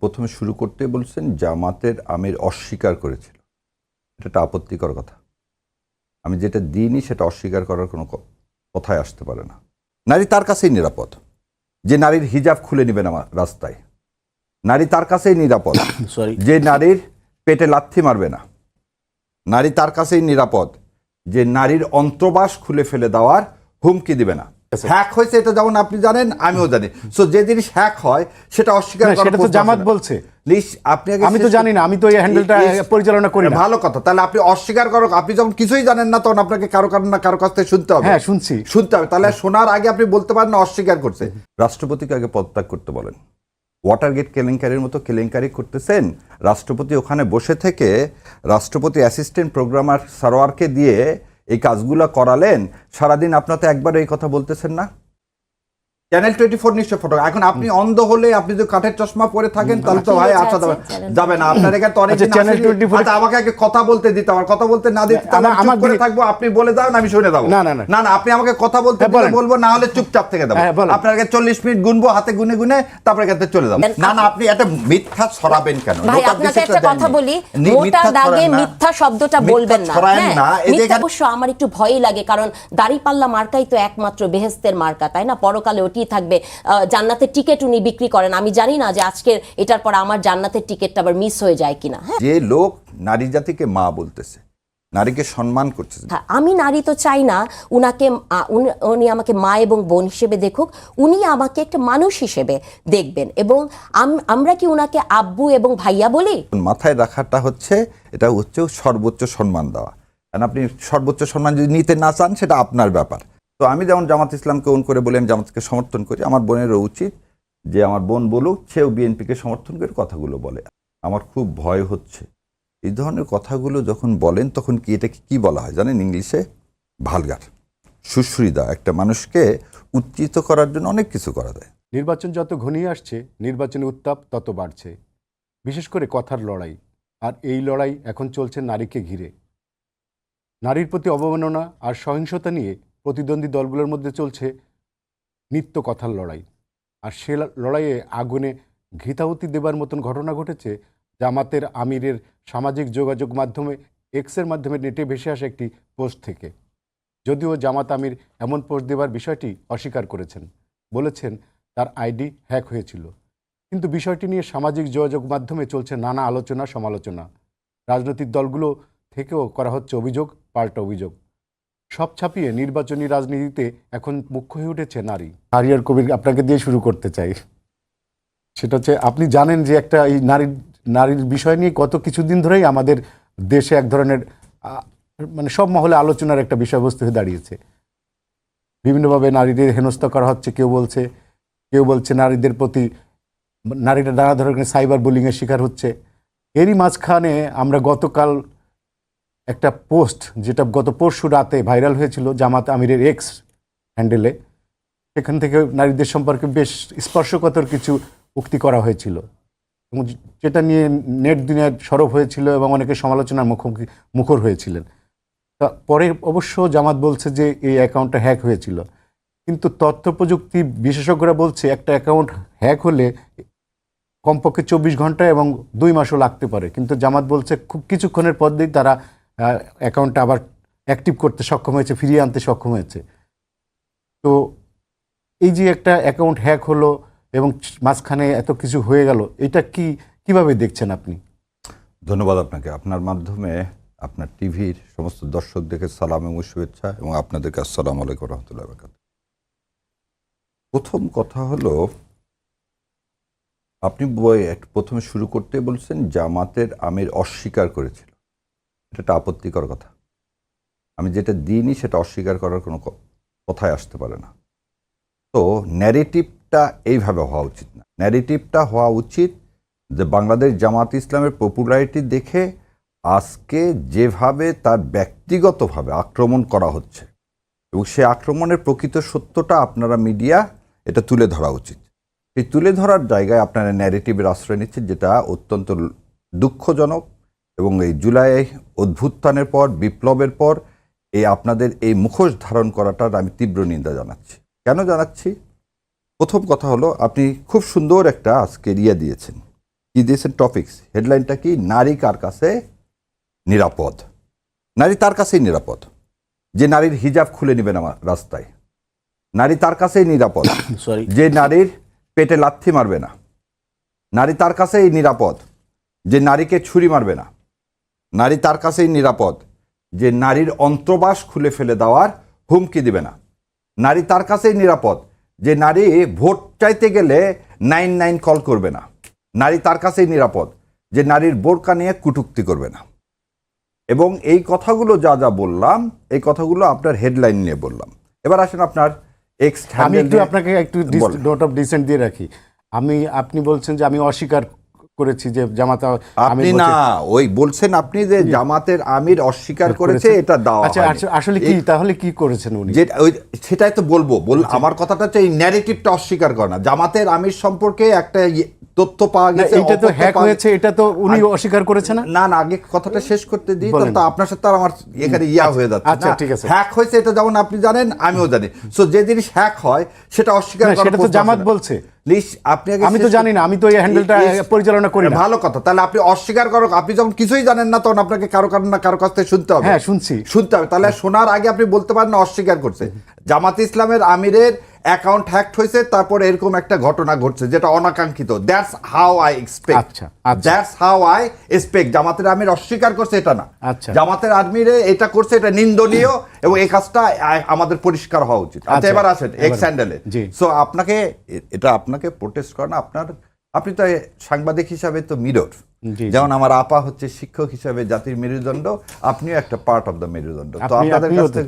প্রথমে শুরু করতে বলছেন জামাতের আমির অস্বীকার করেছিল। এটা একটা আপত্তিকর কথা। আমি যেটা দিইনি সেটা অস্বীকার করার কোনো কথাই আসতে পারে না। নারী তার কাছেই নিরাপদ, যে নারীর হিজাব খুলে নেবেন আমার রাস্তায়। নারী তার কাছেই নিরাপদ যে নারীর পেটে লাথি মারবে না। নারী তার কাছেই নিরাপদ যে নারীর অন্তর্বাস খুলে ফেলে দেওয়ার হুমকি দিবে না। হ্যাক হয়েছে এটা যেমন আপনি জানেন, আমিও জানি। সো যে জিনিস হ্যাক হয় সেটা অস্বীকার করা, সেটা তো জামাত বলছে। আমি তো জানি না, আমি তো এই হ্যান্ডেলটা পরিচালনা করি না। ভালো কথা, তাহলে আপনি অস্বীকার করো। আপনি যখন কিছুই জানেন না তখন আপনাকে কারো কাছ থেকে শুনতে হবে। হ্যাঁ, শুনতে হবে। তাহলে শোনার আগে আপনি বলতে পারেন না অস্বীকার করছে। রাষ্ট্রপতিকে আগে পদত্যাগ করতে বলেন। ওয়াটারগেট কেলেঙ্কারির মতো কেলেঙ্কারি করতেছেন, রাষ্ট্রপতি ওখানে বসে থেকে রাষ্ট্রপতি অ্যাসিস্ট্যান্ট প্রোগ্রামার সারোয়ারকে দিয়ে এই কাজগুলো করালেন। সারাদিন আপনার তো একবার এই কথা বলতেছেন না। চ্যানেল 24 নিশ্চয় ফটো। এখন আপনি অন্ধ হলে, আপনি যদি কাঠের চশমা পরে থাকেন তাহলে তো ভাই আসা যাবে না। আপনার এখানে তো অনেক চ্যানেল 24 আমাকে আগে কথা বলতে দিতে, আমার কথা বলতে না দিতে আমি করে থাকবো। আপনি বলে যান, আমি শুনে যাবো। না না না, আপনি আমাকে কথা বলতে বলবো, না হলে চুপচাপ থেকে দেবো। আপনার আগে 40 মিনিট গুনবো, হাতে গুনে গুনে তারপরে এখান থেকে চলে যাবো। না, আপনি একটা মিথ্যা ছড়াবেন কেন? ভাই, আপনাকে একটা কথা বলি, মোটা দাগে মিথ্যা শব্দটা বলবেন না। অবশ্য আমার একটু ভয়ই লাগে, কারণ দাড়িপাল্লা মার্কাই তো একমাত্র বেহেশতের মার্কা, তাই না? পরকালে ওটি থাকবে। জান্নাতের টিকিট উনি বিক্রি করেন। আমি জানি না যে আজকের এটার পর আমার জান্নাতের টিকিটটা আবার মিস হয়ে যায় কিনা। যে লোক নারী জাতিকে মা বলতেছে, নারীকে সম্মান করছে, আমি নারী তো চাই না উনি আমাকে মা এবং বোন হিসেবে দেখুক। উনি আমাকে একটা মানুষ হিসেবে দেখবেন, এবং আমরা কি উনাকে আব্বু এবং ভাইয়া বলি? মাথায় রাখাটা হচ্ছে, এটা হচ্ছে সর্বোচ্চ সম্মান দেওয়া। কারণ আপনি সর্বোচ্চ সম্মান যদি নিতে না চান সেটা আপনার ব্যাপার। তো আমি যেমন জামাত ইসলামকে ওন করে বলি, আমি জামাতকে সমর্থন করি। আমার বোনেরও উচিত যে আমার বোন বলুক, সেও বিএনপিকে সমর্থন করে কথাগুলো বলে। আমার খুব ভয় হচ্ছে এই ধরনের কথাগুলো যখন বলেন তখন কি এটাকে কি বলা হয় জানেন? ইংলিশে ভালগার, সুশ্রীদা। একটা মানুষকে উত্তেজিত করার জন্য অনেক কিছু করা যায়। নির্বাচন যত ঘনিয়ে আসছে, নির্বাচনী উত্তাপ তত বাড়ছে, বিশেষ করে কথার লড়াই। আর এই লড়াই এখন চলছে নারীকে ঘিরে। নারীর প্রতি অবমাননা আর সহিংসতা নিয়ে প্রতিদ্বন্দ্বী দলগুলোর মধ্যে চলছে নিত্য কথার লড়াই। আর সে লড়াইয়ে আগুনে ঘৃতাহুতি দেবার মতন ঘটনা ঘটেছে জামাতের আমিরের সামাজিক যোগাযোগ মাধ্যমে এক্সের মাধ্যমে নেটে ভেসে আসা একটি পোস্ট থেকে। যদিও জামাত আমির এমন পোস্ট দেবার বিষয়টি অস্বীকার করেছেন, বলেছেন তার আইডি হ্যাক হয়েছিল। কিন্তু বিষয়টি নিয়ে সামাজিক যোগাযোগ মাধ্যমে চলছে নানা আলোচনা সমালোচনা। রাজনৈতিক দলগুলো থেকেও করা হচ্ছে অভিযোগ পাল্টা অভিযোগ। সব ছাপিয়ে নির্বাচনী রাজনীতিতে এখন মুখ্য হয়ে উঠেছে নারী। আরিয়ার কবির, আপনাকে দিয়ে শুরু করতে চাই। সেটা হচ্ছে, আপনি জানেন যে একটা এই নারীর বিষয় নিয়ে গত কিছুদিন ধরেই আমাদের দেশে এক ধরনের মানে সব মহলে আলোচনার একটা বিষয়বস্তু হয়ে দাঁড়িয়েছে। বিভিন্নভাবে নারীদের হেনস্থা করা হচ্ছে। কেউ বলছে নারীদের প্রতি, নারীরা নানা ধরনের সাইবার বুলিংয়ের শিকার হচ্ছে। এরই মাঝখানে আমরা গতকাল একটা পোস্ট, যেটা গত পরশু রাতে ভাইরাল হয়েছিল জামাত আমিরের এক্স হ্যান্ডেলে, সেখান থেকে নারীদের সম্পর্কে বেশ স্পর্শকাতর কিছু উক্তি করা হয়েছিল, এবং যেটা নিয়ে নেট দুনিয়ায় সরব হয়েছিল এবং অনেকে সমালোচনার মুখর হয়েছিলেন। তা পরে অবশ্য জামাত বলছে যে এই অ্যাকাউন্টটা হ্যাক হয়েছিল, কিন্তু তথ্য প্রযুক্তি বিশেষজ্ঞরা বলছে একটা অ্যাকাউন্ট হ্যাক হলে কমপক্ষে 24 ঘন্টা এবং 2 মাসও লাগতে পারে। কিন্তু জামাত বলছে খুব কিছুক্ষণের পরেই তারা অ্যাকাউন্টটা আবার অ্যাক্টিভ করতে সক্ষম হয়েছে, ফিরিয়ে আনতে সক্ষম হয়েছে। তো এই যে একটা অ্যাকাউন্ট হ্যাক হলো এবং মাঝখানে এত কিছু হয়ে গেল, এটা কিভাবে দেখছেন আপনি? ধন্যবাদ আপনাকে। আপনার মাধ্যমে আপনার টিভির সমস্ত দর্শকদেরকে সালাম এবং শুভেচ্ছা, এবং আপনাদেরকে আসসালামু আলাইকুম ওয়া রাহমাতুল্লাহি ওয়া বারাকাতুহু। প্রথম কথা হলো, আপনি প্রথমে শুরু করতে বলছেন জামাতের আমির অস্বীকার করেছিল। এটা একটা আপত্তিকর কথা। আমি যেটা দিইনি সেটা অস্বীকার করার কোনো কথাই আসতে পারে না। তো ন্যারেটিভটা এইভাবে হওয়া উচিত না। ন্যারেটিভটা হওয়া উচিত যে বাংলাদেশ জামাত ইসলামের পপুলারিটি দেখে আজকে যেভাবে তার ব্যক্তিগতভাবে আক্রমণ করা হচ্ছে, এবং সে আক্রমণের প্রকৃত সত্যটা আপনারা মিডিয়া এটা তুলে ধরা উচিত। এই তুলে ধরার জায়গায় আপনারা ন্যারেটিভের আশ্রয় নিচ্ছেন, যেটা অত্যন্ত দুঃখজনক। এবং এই জুলাই অভ্যুত্থানের পর, বিপ্লবের পর এই আপনাদের এই মুখোশ ধারণ করাটার আমি তীব্র নিন্দা জানাচ্ছি। কেন জানাচ্ছি? প্রথম কথা হলো, আপনি খুব সুন্দর একটা আজকে দিয়েছেন কি দিয়েছেন টপিকস, হেডলাইনটা কি, নারী কার কাছে নিরাপদ। নারী তার কাছেই নিরাপদ যে নারীর হিজাব খুলে নেবেন আমার রাস্তায়। নারী তার কাছেই নিরাপদ সরি যে নারীর পেটে লাথি মারবে না। নারী তার কাছেই নিরাপদ যে নারীকে ছুরি মারবে না। নারী তার কাছেই নিরাপদ যে নারীর অন্তর্বাস খুলে ফেলে দেওয়ার হুমকি দিবে না। নারী তার কাছেই নিরাপদ যে নারী ভোট চাইতে গেলে 99 কল করবে না। নারী তার কাছেই নিরাপদ যে নারীর বোরকা নিয়ে কটূক্তি করবে না। এবং এই কথাগুলো যা যা বললাম, এই কথাগুলো আপনার হেডলাইন নিয়ে বললাম। এবার আসেন আপনার এক্স আমি একটু আপনাকে একটু নোট অফ ডিসেন্ট দিয়ে রাখি। আপনি বলছেন যে আমি অস্বীকার করেছি যে জামাত আপনি না ওই বলছেন আপনি যে জামাতের আমির অস্বীকার করেছে, এটা দাও। আচ্ছা আসলে কি তাহলে কি করেছেন উনি? যে সেটাই তো বলবো আমার কথাটা হচ্ছে এই ন্যারেটিভটা অস্বীকার করে না। জামাতের আমির সম্পর্কে একটা তথ্য পাওয়া গেছে, এটা তো হ্যাক হয়েছে, এটা তো উনি অস্বীকার করেছে না। না আগে কথাটা শেষ করতে দিই, তো আপনার সাথে আর আমার এখানে হয়ে যাচ্ছে। আচ্ছা ঠিক আছে, হ্যাক হয়েছে এটা যেমন আপনি জানেন আমিও জানি। সো যে জিনিস হ্যাক হয় সেটা অস্বীকার করা, সেটা তো জামাত বলছে। আমি তো জানি না, আমি তো এই হ্যান্ডেলটা পরিচালনা করি না। ভালো কথা, তাহলে আপনি অস্বীকার করো। আপনি যখন কিছুই জানেন না তখন আপনাকে কারো কাছ থেকে শুনতে হবে। হ্যাঁ শুনতে হবে। তাহলে শোনার আগে আপনি বলতে পারেন না অস্বীকার করছে। জামাত ইসলামের আমিরের অ্যাকাউন্ট হ্যাকড হয়েছে, তারপর এরকম একটা ঘটনা ঘটছে যেটা অনাকাঙ্ক্ষিত। That's how I expect. That's how I expect. জামাতের আমির অস্বীকার করছে এটা না। জামাতের আমিরে এটা করছে, এটা নিন্দনীয় এবং এই কাজটা আমাদের পরিষ্কার হওয়া উচিত। আচ্ছা এবার আসেন এক্স হ্যান্ডেলে। সো আপনাকে প্রোটেস্ট করেন আপনি তো সাংবাদিক হিসাবে তো মিরর, যেমন আমার আপা হচ্ছে শিক্ষক হিসাবে জাতির মেরুদণ্ড, আপনিও একটা পার্ট অফ দ্য মেরুদণ্ড। তো আপনাদের কাছে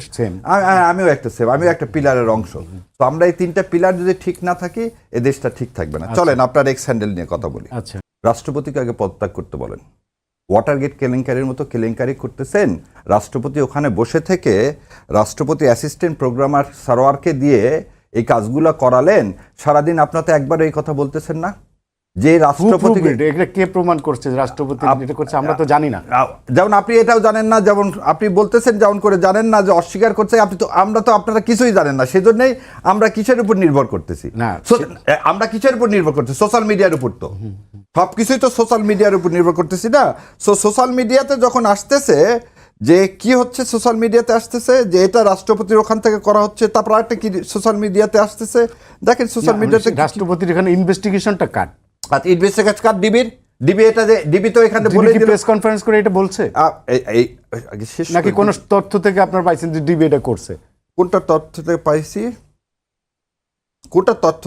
আমিও একটা সেম, আমিও একটা পিলারের অংশ। তো আমরা এই তিনটা পিলার যদি ঠিক না থাকি এ দেশটা ঠিক থাকবে না। চলেন আপনার এক্স হ্যান্ডেল নিয়ে কথা বলি। রাষ্ট্রপতিকে আগে পদত্যাগ করতে বলেন। ওয়াটারগেট কেলেঙ্কারির মতো কেলেঙ্কারি করতেছেন, রাষ্ট্রপতি ওখানে বসে থেকে রাষ্ট্রপতি অ্যাসিস্ট্যান্ট প্রোগ্রামার সারোয়ারকে দিয়ে এই কাজগুলো করালেন। সারাদিন আপনার তো একবার এই কথা বলতেছেন না যে রাষ্ট্রপতি কে প্রমাণ করছে রাষ্ট্রপতি এটা করছে, আমরা তো জানি না। যেমন আপনি এটাও জানেন না, যেমন আপনি বলতেছেন যেমন করে জানেন না যে অস্বীকার করছে। আমরা তো আপনারা কিছুই জানেন না, সেজন্যই আমরা কিসের উপর নির্ভর করতেছি? আমরা কিসের উপর নির্ভর করতেছি? সোশ্যাল মিডিয়ার উপর। তো সবকিছুই তো সোশ্যাল মিডিয়ার উপর নির্ভর করতেছি না। সোশ্যাল মিডিয়াতে যখন আসতেছে যে কি হচ্ছে, সোশ্যাল মিডিয়াতে আসতেছে যে এটা রাষ্ট্রপতির ওখান থেকে করা হচ্ছে, তারপর একটা কি সোশ্যাল মিডিয়াতে আসতেছে, দেখেন সোশ্যাল মিডিয়াতে রাষ্ট্রপতির এখানে ইনভেস্টিগেশনটা কাট। আচ্ছা ইনভেস্টিগেশন কাট ডিবি এটা যে ডিবি তো এখানে বলে দিল, প্রেস কনফারেন্স করে এটা বলছে নাকি কোন তথ্য থেকে আপনার পাইছেন যে ডিবি এটা করছে? কোনটা তথ্য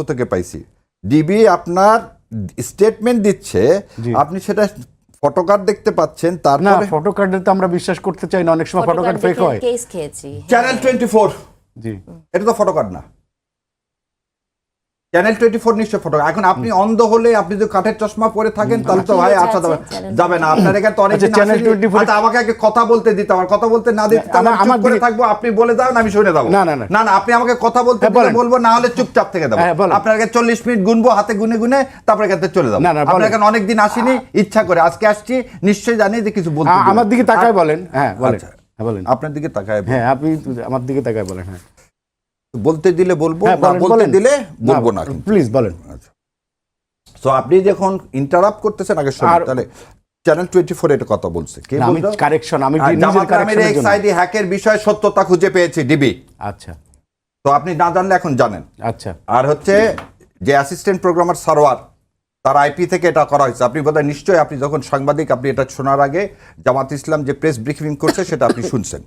থেকে পাইছি? ডিবি আপনার স্টেটমেন্ট দিচ্ছে, আপনি সেটা ফটোকার্ড দেখতে পাচ্ছেন। তারপরে ফটোকার্ডে তো আমরা বিশ্বাস করতে চাই না, অনেক সময় ফটোকার্ড ফেক হয়। কেস খেয়েছি চ্যানেল 24, জি এটা তো ফটোকার্ড না। চ্যানেল 24 নিশ্চয় ফটো। এখন আপনি অন্ধ হলে, আপনি যদি কাঠের চশমা পরে থাকেন তাহলে তো ভাই আচ্ছা যাবে না। আপনার এখানে তো অনেক চ্যানেল 24। আমাকে আগে কথা বলতে দিতে, আমার কথা বলতে না দিতে তাহলে আমি চুপ করে থাকবো। আপনি বলে দাও না, আমি শুনে দেবো। না আপনি আমাকে কথা বলতে বলবো, না হলে চুপচাপ থেকে দেবো। আপনার আগে 40 মিনিট গুনবো, হাতে গুনে গুনে তারপরে এখানে চলে যাবো। আপনার এখানে অনেকদিন আসিনি, ইচ্ছা করে আজকে আসছি, নিশ্চয়ই জানি যে কিছু বলতে। আমার দিকে তাকায় বলেন। হ্যাঁ বলেন। আপনার দিকে তাকায়, হ্যাঁ আপনি আমার দিকে তাকায় বলেন। হ্যাঁ বলতে দিলে বলবো, না বলতে দিলে বলবো না। প্লিজ বলেন। আচ্ছা, সো আপনি যখন ইন্টারাপ্ট করতেছেন আগে শুনুন। তাহলে চ্যানেল 24 এটা কথা বলছে, কে বলল? আমি কারেকশন, আমি নিজের কারেকশনের জন্য এক্সআইডি হ্যাকের বিষয়ে সত্যতা খুঁজে পেয়েছি ডিবি। আচ্ছা, তো আপনি না জানলে এখন জানেন। আচ্ছা, আর হচ্ছে যে অ্যাসিস্ট্যান্ট প্রোগ্রামার সারোয়ার, তার আইপি থেকে এটা করা হয়েছে। আপনি বোধহয় নিশ্চয়ই, আপনি যখন সাংবাদিক, আপনি এটা শোনার আগে জামাত ইসলাম যে প্রেস ব্রিফিং করছে সেটা আপনি শুনছেন।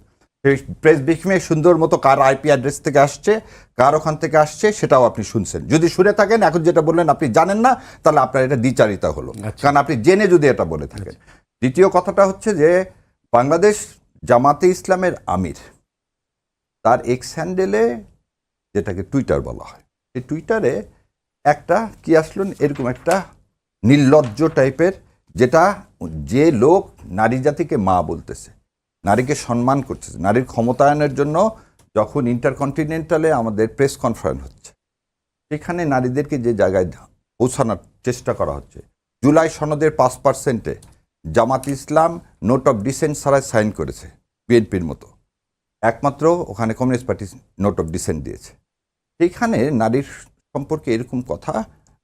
প্রেস ব্রিফিংয়ে সুন্দর মতো কার আইপি অ্যাড্রেস থেকে আসছে, কার ওখান থেকে আসছে, সেটাও আপনি শুনছেন। যদি শুনে থাকেন, এখন যেটা বললেন আপনি জানেন না, তাহলে আপনার এটা দ্বিচারিতা হলো, কারণ আপনি জেনে যদি এটা বলে থাকেন। দ্বিতীয় কথাটা হচ্ছে যে বাংলাদেশ জামাতে ইসলামের আমির তার এক্স হ্যান্ডেলে, যেটাকে টুইটার বলা হয়, সেই টুইটারে একটা কি আসলো, এরকম একটা নির্লজ্জ টাইপের, যেটা যে লোক নারী জাতিকে মা বলতেছে, নারীকে সম্মান করতেছে, নারীর ক্ষমতায়নের জন্য যখন ইন্টারকন্টিনেন্টালে আমাদের প্রেস কনফারেন্স হচ্ছে, সেখানে নারীদেরকে যে জায়গায় পৌঁছানোর চেষ্টা করা হচ্ছে, জুলাই সনদের 5%-এ Jamaat Islam note of dissent ছাড়াই সাইন করেছে বিএনপির মতো, একমাত্র ওখানে communist party note of dissent দিয়েছে। সেইখানে নারীর সম্পর্কে এরকম কথা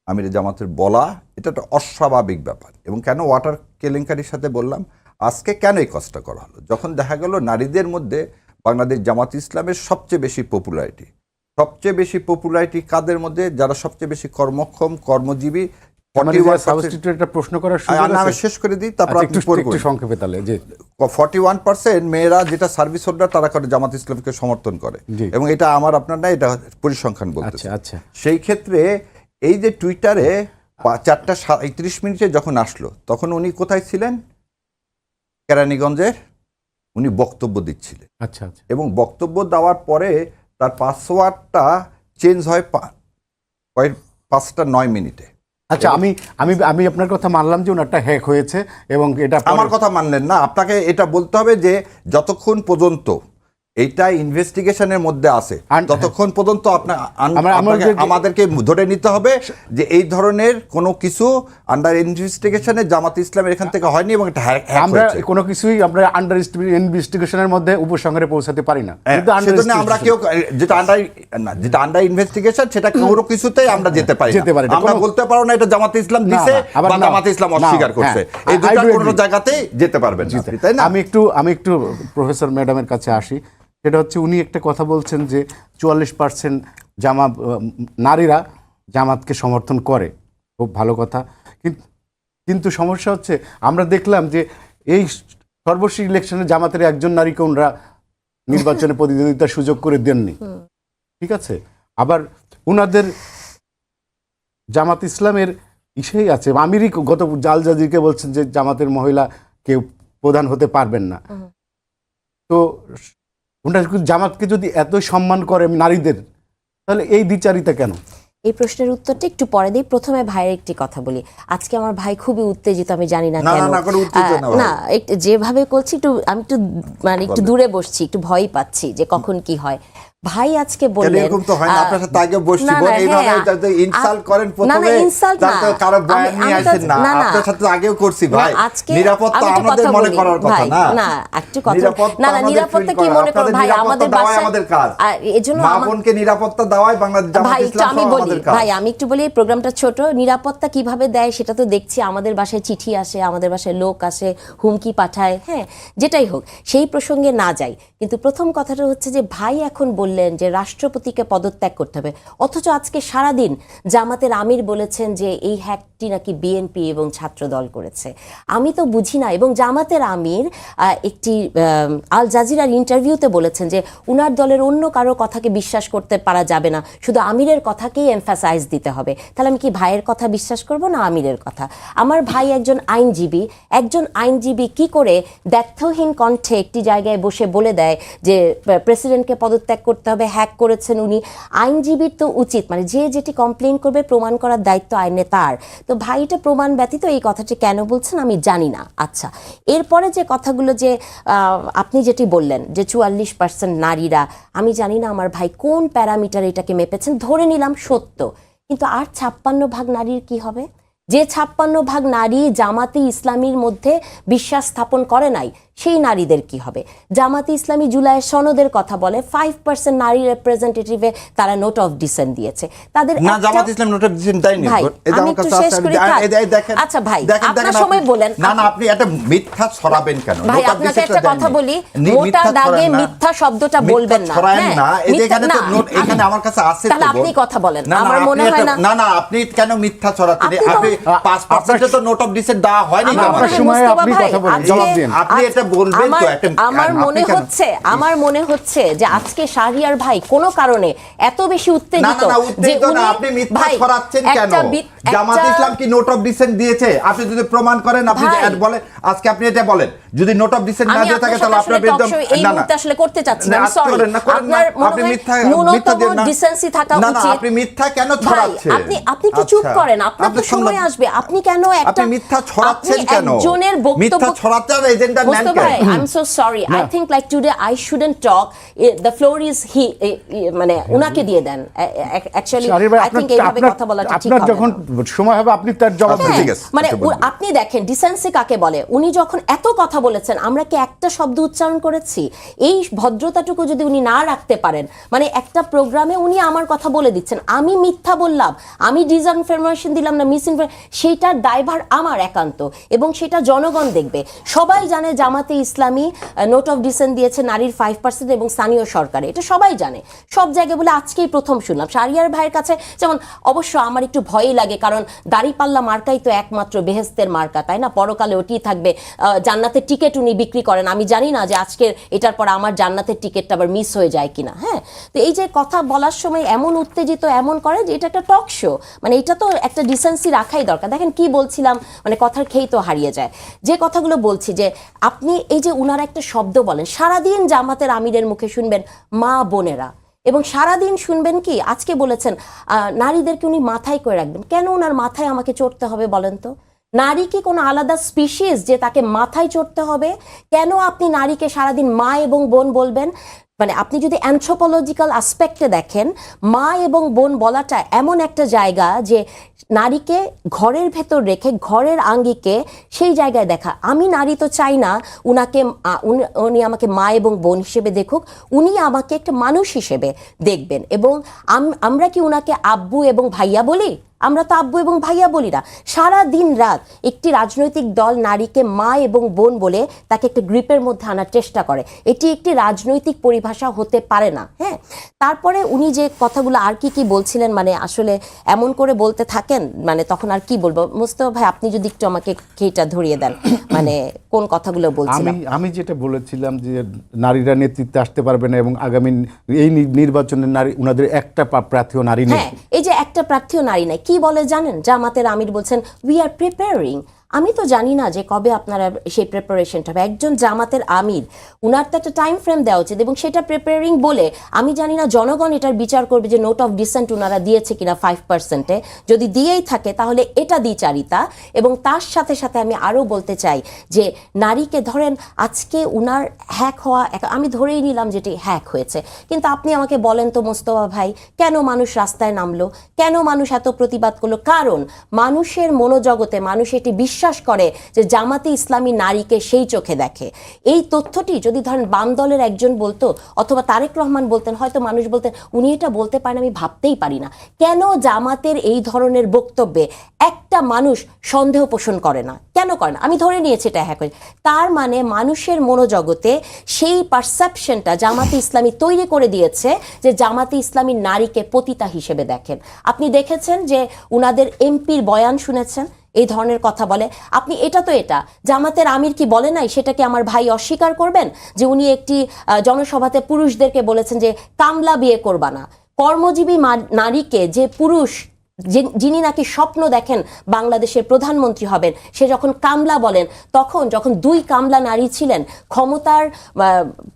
আমির জামাতের বলা এটা একটা অস্বাভাবিক ব্যাপার। এবং কেন ওয়াটার কেলেঙ্কারির সাথে বললাম, আজকে কেন এই কাজটা করা হলো? যখন দেখা গেল নারীদের মধ্যে বাংলাদেশ জামাত ইসলামের সবচেয়ে বেশি পপুলারিটি কাদের মধ্যে? যারা সবচেয়ে বেশি কর্মক্ষম, কর্মজীবী। একটা প্রশ্ন করার সুযোগ আছে? আমি শেষ করে দিই, তারপর আপনি পড়বেন। একটু সংক্ষেপে তাহলে যে 41% মেয়েরা যেটা সার্ভিস হোল্ডার তারা করে জামাত ইসলামকে সমর্থন করে, এবং এটা আমার আপনার না, এটা পরিসংখ্যান বলতেছে। আচ্ছা, সেই ক্ষেত্রে এই যে টুইটারে 4:31 যখন আসলো, তখন উনি কোথায় ছিলেন? কেরানীগঞ্জের উনি বক্তব্য দিচ্ছিলেন। আচ্ছা, এবং বক্তব্য দেওয়ার পরে তার পাসওয়ার্ডটা চেঞ্জ হয় 5:09। আচ্ছা, আমি আপনার কথা মানলাম যে ওনারটা হ্যাক হয়েছে, এবং এটা আমার কথা মানলেন না। আপনাকে এটা বলতে হবে যে যতক্ষণ পর্যন্ত এইটা ইনভেস্টিগেশনের মধ্যে আছে ততক্ষণ পর্যন্ত আমাদেরকে ধরে নিতে হবে যে এই ধরনের কোনো কিছু আন্ডার ইনভেস্টিগেশনে জামাত ইসলামের এখান থেকে হয়নি, এবং এটা আমরা কোনো কিছুই আমরা আন্ডার ইনভেস্টিগেশনের মধ্যে উপসংহারে পৌঁছাতে পারি না। সেজন্য আমরা কেউ যেটা আন্ডার ইনভেস্টিগেশন সেটা কোনো কিছুতেই আমরা যেতে পারি না। আমরা বলতে পারো না এটা জামাত ইসলাম দিছে বা জামাত ইসলাম অস্বীকার করছে, এই দুটো কোনো জায়গাতেই যেতে পারবেন না, তাই না? আমি একটু প্রফেসর ম্যাডামের কাছে আসি। সেটা হচ্ছে, উনি একটা কথা বলছেন যে 44% নারীরা জামাতকে সমর্থন করে, খুব ভালো কথা। কিন্তু সমস্যা হচ্ছে, আমরা দেখলাম যে এই সর্বশেষ ইলেকশনে জামাতের একজন নারীকে ওনারা নির্বাচনে প্রতিদ্বন্দ্বিতার সুযোগ করে দেননি, ঠিক আছে? আবার উনাদের জামাত ইসলামের ইসেই আছে, আমিরই গত জাল জাজিরকে বলছেন যে জামাতের মহিলা কেউ প্রধান হতে পারবেন না। তো জামাতকে যদি এত সম্মান করে নারীদের, তাহলে এই দ্বিচারিতা কেন? এই প্রশ্নের উত্তরটা একটু পরে দিই। প্রথমে ভাইয়ের একটি কথা বলি। আজকে আমার ভাই খুবই উত্তেজিত, আমি জানি না কেন। না, যেভাবে করছি আমি একটু দূরে বসছি, একটু ভয় পাচ্ছি যে কখন কি হয়। ভাই আজকে বললেন এরকম তো হয় না, আপনার সাথে আগে বসছি, এইভাবে ইনসাল্ট করেন প্রথমে, তারপর কারো বয়ান নিয়ে আসেন না। আপনার সাথে আগেও করছি ভাই, নিরাপত্তা আমাদের মনে করার কথা না। না, একটু কথা না, নিরাপত্তা কি মনে করেন ভাই? আমাদের বাসায় আমাদের কাজ, এজন্য মা বোনকে নিরাপত্তা দেওয়াই বাংলাদেশ জামাত ইসলাম আমাদের কাজ। ভাই আমি একটু বলি, এই প্রোগ্রামটা ছোট, নিরাপত্তা কিভাবে দেয় সেটা তো দেখছি। আমাদের বাসায় চিঠি আসে, আমাদের বাসায় লোক আসে, হুমকি পাঠায়, হ্যাঁ, যেটাই হোক, সেই প্রসঙ্গে না যাই। কিন্তু প্রথম কথাটা হচ্ছে যে ভাই এখন বললেন যে রাষ্ট্রপতিকে পদত্যাগ করতে হবে, অথচ আজকে সারাদিন জামাতের আমির বলেছেন যে এই হ্যাকটি নাকি বিএনপি এবং ছাত্র দল করেছে। আমি তো বুঝি না। এবং জামাতের আমির একটি আল জাজিরার ইন্টারভিউতে বলেছেন যে উনার দলের অন্য কারো কথাকে বিশ্বাস করতে পারা যাবে না, শুধু আমিরের কথাকেই এমফাসাইজ দিতে হবে। তাহলে আমি কি ভাইয়ের কথা বিশ্বাস করব না আমিরের কথা? আমার ভাই একজন আইনজীবী কি করে দ্ব্যর্থহীন কণ্ঠে একটি জায়গায় বসে বলে দেয় যে প্রেসিডেন্টকে পদত্যাগ করতে হবে, হ্যাক করেছেন উনি? আইনজীবীর তো উচিত যে যেটি কমপ্লেন করবে প্রমাণ করার দায়িত্ব আইনে তার। তো ভাইটা প্রমাণ ব্যতীত এই কথাটি কেন বলছেন আমি জানি না। আচ্ছা, এরপরে যে কথাগুলো যে আপনি যেটি বললেন যে 44% নারীরা, আমি জানি না আমার ভাই কোন প্যারামিটার এটাকে মেপেছেন, ধরে নিলাম সত্য, কিন্তু আর 56% নারীর কি হবে? যে 56% নারী জামাতে ইসলামীর মধ্যে বিশ্বাস স্থাপন করে নাই, সেই নারীদের কি হবে? জামাতে ইসলামী জুলাইয়ের সনদের কথা বলে, 5% নারী রিপ্রেজেন্টেটিভে তারা নোট অফ ডিসেন্ট দিয়েছে। তাদের না, জামাত ইসলাম নোট অফ ডিসেন্ট দেয়নি। আচ্ছা ভাই, আপনার সময় বলেন না, আপনি একটা মিথ্যা ছড়াবেন কেন? ভাই আপনাকে একটা কথা বলি, মোটা দাগে মিথ্যা শব্দটা বলবেন না। এখানে তো নোট, এখানে আমার কাছে আছে, তাহলে আপনি কথা বলেন। আমার মনে হয় না। না, আপনি কেন মিথ্যা ছড়াচ্ছেন? আপনি 5% তো নোট অফ ডিসেন্ট দেওয়া হয়নি। আপনার সময় আপনি কথা বলেন, জবাব দিন। আপনি এটা বলবেন তো? আমার মনে হচ্ছে যে আজকে শাহরিয়ার ভাই কোনো কারণে এত বেশি উত্তেজিত যে আপনি মিথ্যা ছড়াচ্ছেন কেন? জামাত ইসলাম কি নোট অফ ডিসেন্ট দিয়েছে? আপনি যদি প্রমাণ করেন, আপনি বলেন, আজকে আপনি এটা বলেন, যদি নোট অফ ডিসেন্ট না দিয়ে থাকে তাহলে আপনার বিরুদ্ধে এই মুহূর্তে আসলে করতে চাচ্ছি না, সরি। আপনার আপনি মিথ্যা ডিসেন্সি থাকা উচিত। আপনি মিথ্যা কেন ছড়াচ্ছেন? আপনি কি চুপ করেন? আপনার তো সময় আসবে, আপনি কেন একটা আপনি মিথ্যা ছড়াচ্ছেন কেন? একজনের বক্তব্য মিথ্যা ছড়াচ্ছেন, এজেন্ডা নেন ভাই, I'm so sorry. I think like today I shouldn't talk. The floor is মানে উনাকে দিয়ে দেন। Actually I think এইভাবে কথা বলাটা ঠিক হবে না। আপনার যখন সময় হবে আপনি তার জবাব আচ্ছা, দিন। ঠিক আছে, মানে আচ্ছা, বলুন। আপনি দেখেন ডিসেন্সি কাকে বলে। উনি যখন এত কথা বলেছেন, আমরা কি একটা শব্দ উচ্চারণ করেছি? এই ভদ্রতাটুকু যদি উনি না রাখতে পারেন, মানে একটা প্রোগ্রামে উনি আমার কথা বলে দিচ্ছেন, আমি মিথ্যা বললাম, আমি ডিসইনফরমেশন দিলাম না, সেইটার দায়ভার আমার একান্ত, এবং সেটা জনগণ দেখবে। সবাই জানে জামাতে ইসলামী নোট অফ ডিসেন্ট দিয়েছে নারীর 5% এবং স্থানীয় সরকারে, এটা সবাই জানে, সব জায়গায় বলে আজকেই প্রথম শুনলাম। শাহরিয়ার ভাইয়ের কাছে যেমন অবশ্য আমার একটু ভয়ই লাগে, কারণ দাড়িপাল্লা মার্কাই তো একমাত্র বেহেস্তের মার্কা, তাই না? পরকালে ওটি থাকবে। জান্নাতের টিকিট উনি বিক্রি করেন, আমি জানি না যে আজকের এটার পর আমার জান্নাতের টিকিটটা আবার মিস হয়ে যায় কিনা। হ্যাঁ, তো এই যে কথা বলার সময় এমন উত্তেজিত এমন করে যে এটা একটা টক শো, মানে এটা তো একটা ডিসেন্সি রাখাই দরকার। দেখেন কি বলছিলাম, মানে কথার খেই তো হারিয়ে যায়। যে কথাগুলো বলছি যে আপনি এই যে উনারা একটা শব্দ বলেন, সারাদিন জামাতের আমিরের মুখে শুনবেন মা বোনেরা, এবং সারাদিন শুনবেন কি আজকে বলেছেন নারীদেরকে উনি মাথায় করে রাখবেন। কেন ওনার মাথায় আমাকে চড়তে হবে বলেন তো? নারী কি কোনো আলাদা স্পিসিস যে তাকে মাথায় চড়তে হবে? কেন আপনি নারীকে সারাদিন মা এবং বোন বলবেন? মানে আপনি যদি অ্যানথ্রোপোলজিক্যাল আসপেক্টে দেখেন, মা এবং বোন বলাটা এমন একটা জায়গা যে নারীকে ঘরের ভেতর রেখে ঘরের আঙ্গিকে সেই জায়গায় দেখা। আমি নারী তো চাই না উনি আমাকে মা এবং বোন হিসেবে দেখুক, উনি আমাকে একটা মানুষ হিসেবে দেখবেন। এবং আমরা কি উনাকে আব্বু এবং ভাইয়া বলি? আমরা তো আব্বু এবং ভাইয়া বলি না। সারা দিন রাত একটি রাজনৈতিক দল নারীকে মা এবং বোন বলে তাকে একটা গ্রিপের মধ্যে আনার চেষ্টা করে। এটি একটি রাজনৈতিক পরিভাষা হতে পারে না। হ্যাঁ, তারপরে উনি যে কথাগুলো আর কি বলছিলেন, মানে আসলে এমন করে বলতে থাকেন, মানে তখন আর কি বলবো। মুস্তফা ভাই, আপনি যদি একটু আমাকে কেটা ধরিয়ে দেন, মানে কোন কথাগুলো বলছিলাম। আমি যেটা বলেছিলাম যে নারীরা নেতৃত্বে আসতে পারবে না, এবং আগামী এই নির্বাচনে নারী উনাদের একটা প্রার্থীও নারী নেই। হ্যাঁ, এই যে একটা প্রার্থীও নারী নাই, কি বলে জানেন? জামাতের আমির বলছেন উই আর প্রিপেয়ারিং। আমি তো জানি না যে কবে আপনারা সেই প্রিপারেশনটা হবে। একজন জামাতের আমির, উনার তো একটা টাইম ফ্রেম দেওয়া উচিত, এবং সেটা প্রিপেয়ারিং বলে আমি জানি না জনগণ এটার বিচার করবে যে নোট অফ ডিসেন্ট উনারা দিয়েছে কিনা 5%-এ। যদি দিয়েই থাকে তাহলে এটা দ্বিচারিতা। এবং তার সাথে সাথে আমি আরও বলতে চাই যে নারীকে ধরেন আজকে উনার হ্যাক হওয়া, আমি ধরেই নিলাম যেটি হ্যাক হয়েছে, কিন্তু আপনি আমাকে বলেন তো মোস্তফা ভাই, কেন মানুষ রাস্তায় নামলো, কেন মানুষ এত প্রতিবাদ করলো? কারণ মানুষের মনোজগতে মানুষ এটি বিশ্বাস করে যে জামাতে ইসলামী নারীকে সেই চোখে দেখে। এই তথ্যটি যদি ধরেন বাম দলের একজন বলতো অথবা তারেক রহমান বলতেন, হয়তো মানুষ বলতেন উনি এটা বলতে পারেন, আমি ভাবতেই পারি না। কেন জামাতের এই ধরনের বক্তব্যে একটা মানুষ সন্দেহ পোষণ করে না? কেন করে না? আমি ধরে নিয়েছি এটা হ্যাক হয়েছে। তার মানে মানুষের মনোজগতে সেই পারসেপশনটা জামাতে ইসলামী তৈরি করে দিয়েছে যে জামাতে ইসলামী নারীকে পতিতা হিসেবে দেখেন। আপনি দেখেছেন যে উনাদের এমপির বয়ান শুনেছেন, এই ধরনের কথা বলে। আপনি এটা জামাতের আমির কি বলে নাই? সেটাকে আমার ভাই অস্বীকার করবেন যে উনি একটি জনসভাতে পুরুষদেরকে বলেছেন যে কামলা বিয়ে করবা না। কর্মজীবী নারীকে যে পুরুষ যিনি নাকি স্বপ্ন দেখেন বাংলাদেশের প্রধানমন্ত্রী হবেন, সে যখন কামলা বলেন, তখন যখন 2 কামলা নারী ছিলেন ক্ষমতার